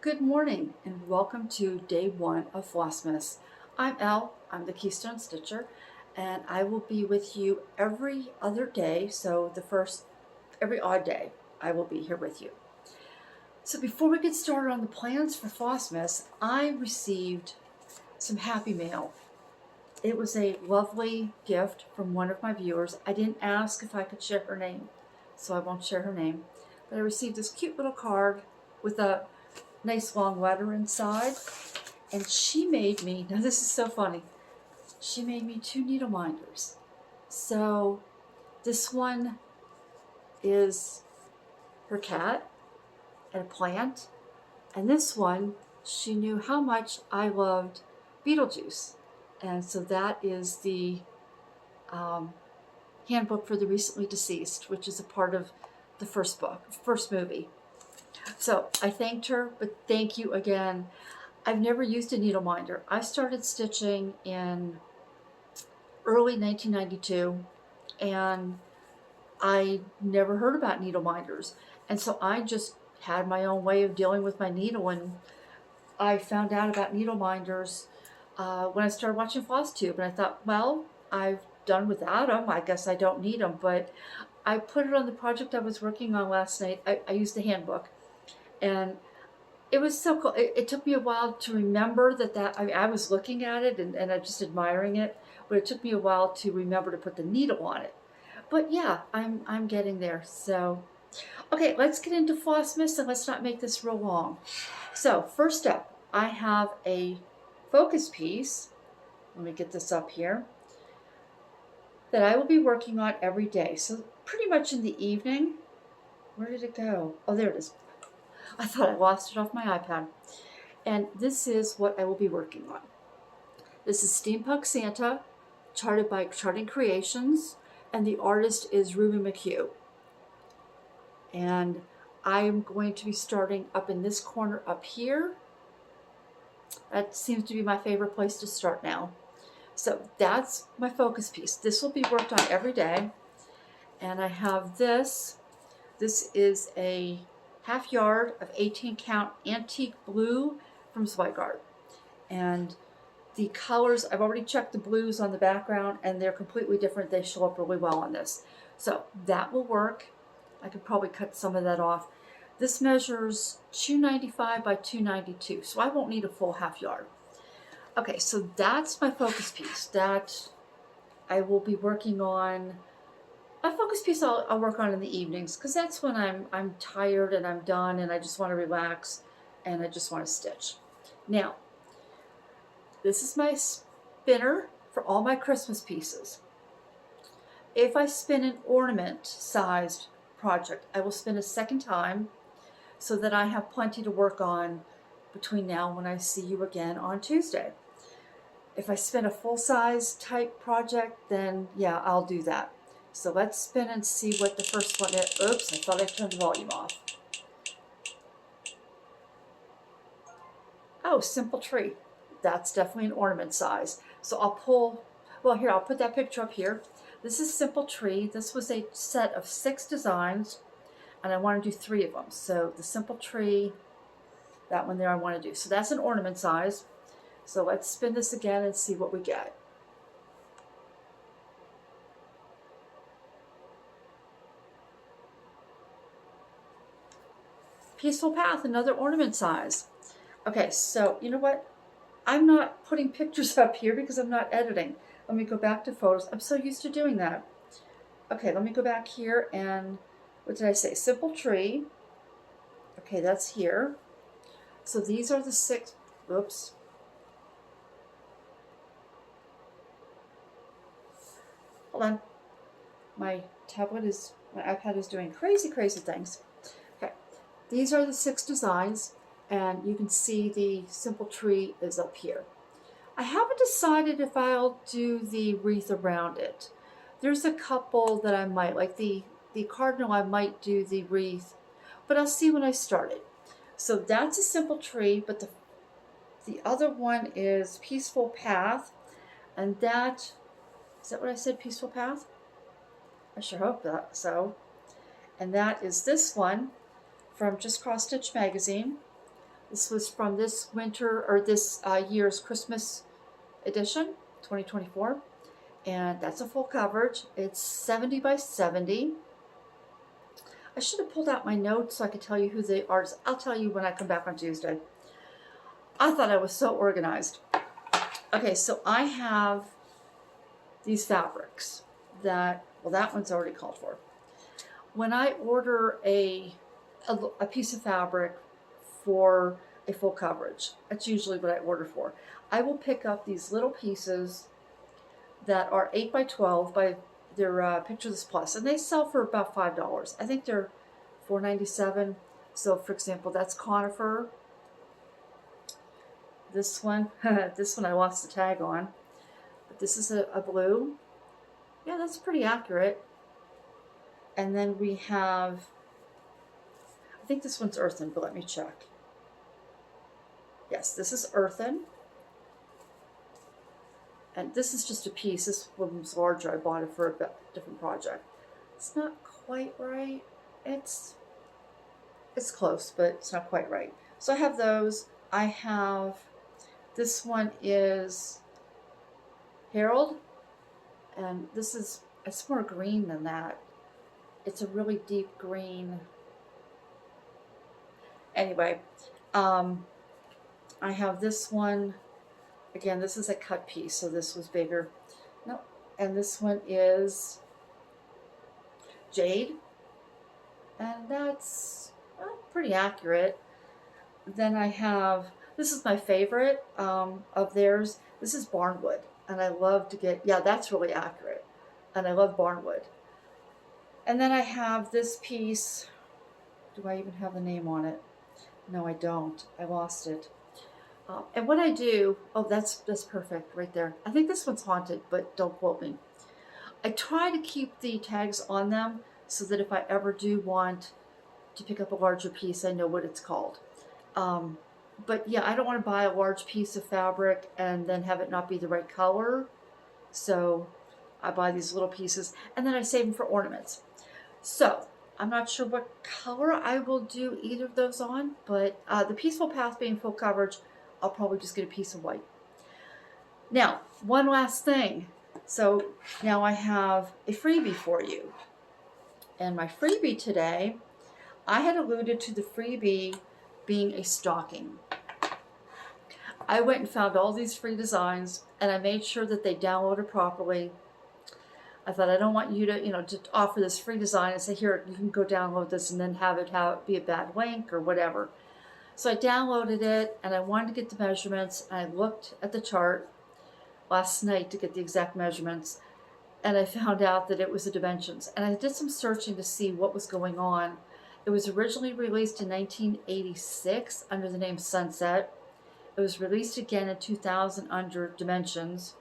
Good morning and welcome to day one of Flossmas. I'm Elle, I'm the Keystone Stitcher, and I will be with you every other day, so every odd day, I will be here with you. So before we get started on the plans for Flossmas, I received some happy mail. It was a lovely gift from one of my viewers. I didn't ask if I could share her name, so I won't share her name, but I received this cute little card with a nice long letter inside, and she made me, now this is so funny, she made me two needle minders. So this one is her cat and a plant, and this one, she knew how much I loved Beetlejuice, and so that is the handbook for the recently deceased, which is a part of the first movie. So I thanked her, but thank you again. I've never used a needle minder. I started stitching in early 1992, and I never heard about needle minders. And so I just had my own way of dealing with my needle, and I found out about needle minders when I started watching FlossTube, and I thought, well, I've done without them. I guess I don't need them, but I put it on the project I was working on last night. I used the handbook, and it was so cool. It took me a while to remember I was looking at it and I'm just admiring it, but it took me a while to remember to put the needle on it. But yeah, I'm getting there. So, okay, let's get into Flossmas and let's not make this real long. So first up, I have a focus piece. Let me get this up here. That I will be working on every day. So pretty much in the evening. Where did it go? Oh, there it is. I thought I lost it off my iPad. And this is what I will be working on. This is Steampunk Santa, charted by Charting Creations, and the artist is Reuben McHugh. And I'm going to be starting up in this corner up here. That seems to be my favorite place to start now. So that's my focus piece. This will be worked on every day. And I have this. This is a half yard of 18 count antique blue from Zweigart. And the colors, I've already checked the blues on the background and they're completely different. They show up really well on this. So that will work. I could probably cut some of that off. This measures 295 by 292, so I won't need a full half yard. Okay, so that's my focus piece. That I will be working on. My focus piece I'll work on in the evenings because that's when I'm tired and I'm done and I just want to relax and I just want to stitch. Now, this is my spinner for all my Christmas pieces. If I spin an ornament sized project, I will spin a second time so that I have plenty to work on between now and when I see you again on Tuesday. If I spin a full-size type project, then yeah, I'll do that. So let's spin and see what the first one is. Oops, I thought I turned the volume off. Oh, simple tree. That's definitely an ornament size. So I'll pull, well here, I'll put that picture up here. This is simple tree. This was a set of 6 designs and I want to do 3 of them. So the simple tree, that one there I want to do. So that's an ornament size. So let's spin this again and see what we get. Peaceful Path, another ornament size. Okay, so you know what? I'm not putting pictures up here because I'm not editing. Let me go back to photos. I'm so used to doing that. Okay, let me go back here and what did I say? Simple tree. Okay, that's here. So these are the 6, oops. Hold on. My iPad is doing crazy things. Okay, these are the 6 designs, and you can see the simple tree is up here. I haven't decided if I'll do the wreath around it. There's a couple that I might, like the cardinal, I might do the wreath, but I'll see when I start it. So that's a simple tree, but the other one is Peaceful Path, and is that what I said, Peaceful Path? I sure hope that and that is this one from Just Cross Stitch Magazine. This was from this winter, or this year's Christmas edition, 2024. And that's a full coverage. It's 70 by 70. I should have pulled out my notes so I could tell you who the artists. I'll tell you when I come back on Tuesday. I thought I was so organized. Okay, so I have these fabrics that, well, that one's already called for. When I order a piece of fabric for a full coverage, that's usually what I order for. I will pick up these little pieces that are 8 by 12 by their Picture This Plus, and they sell for about $5. I think they're $4.97. So, for example, that's conifer. This one, this one I lost the tag on, but this is a blue. Yeah, that's pretty accurate. And then we have, I think this one's earthen, but let me check. Yes, this is earthen. And this is just a piece. This one was larger. I bought it for a different project. It's not quite right. It's close, but it's not quite right. So I have those. I have, this one is Herald. And this is, it's more green than that. It's a really deep green. Anyway, I have this one. Again, this is a cut piece, so this was bigger. No, and this one is Jade, and that's pretty accurate. Then I have, this is my favorite of theirs. This is Barnwood, and I love to get, yeah, that's really accurate, and I love Barnwood. And then I have this piece. Do I even have the name on it? No, I don't. I lost it. And what I do, oh, that's perfect right there. I think this one's haunted, but don't quote me. I try to keep the tags on them so that if I ever do want to pick up a larger piece, I know what it's called. But yeah, I don't want to buy a large piece of fabric and then have it not be the right color. So I buy these little pieces and then I save them for ornaments. So I'm not sure what color I will do either of those on, but the Peaceful Path being full coverage, I'll probably just get a piece of white. Now, one last thing. So now I have a freebie for you. And my freebie today, I had alluded to the freebie being a stocking. I went and found all these free designs and I made sure that they downloaded properly. I thought, I don't want you to, to offer this free design and say, here, you can go download this and then have it be a bad link or whatever. So I downloaded it and I wanted to get the measurements. And I looked at the chart last night to get the exact measurements. And I found out that it was the dimensions. And I did some searching to see what was going on. It was originally released in 1986 under the name Sunset. It was released again in 2000 under Dimensions.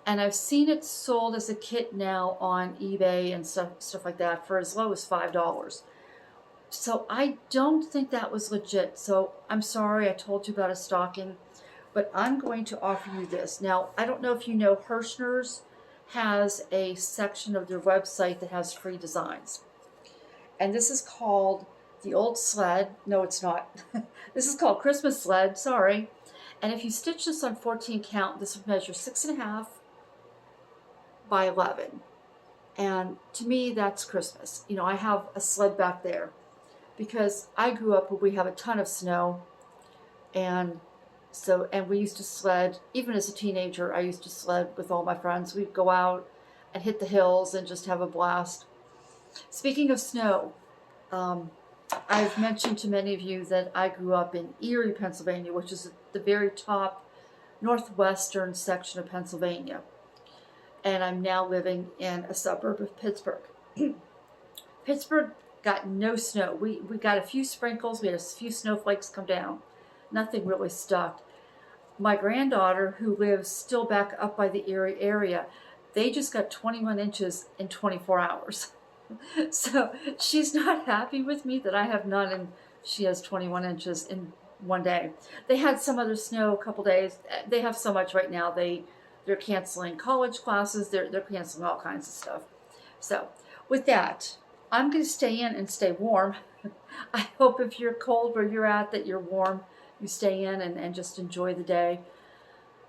And I've seen it sold as a kit now on eBay and stuff like that for as low as $5. So I don't think that was legit. So I'm sorry I told you about a stocking, but I'm going to offer you this. Now, I don't know if you know, Hirschner's has a section of their website that has free designs. And this is called the Old Sled. No, it's not. This is called Christmas Sled, sorry. And if you stitch this on 14 count, this would measure 6.5 by 11. And to me, that's Christmas. I have a sled back there because I grew up where we have a ton of snow. And we used to sled, even as a teenager, I used to sled with all my friends. We'd go out and hit the hills and just have a blast. Speaking of snow, I've mentioned to many of you that I grew up in Erie, Pennsylvania, which is the very top northwestern section of Pennsylvania. And I'm now living in a suburb of Pittsburgh. Pittsburgh got no snow. We got a few sprinkles. We had a few snowflakes come down. Nothing really stuck. My granddaughter, who lives still back up by the Erie area, they just got 21 inches in 24 hours. So she's not happy with me that I have none and she has 21 inches in one day. They had some other snow a couple days. They have so much right now. They're canceling college classes. They're canceling all kinds of stuff. So with that, I'm going to stay in and stay warm. I hope if you're cold where you're at that you're warm. you stay in and just enjoy the day.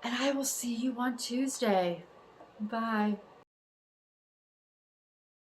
And I will see you on Tuesday. Bye.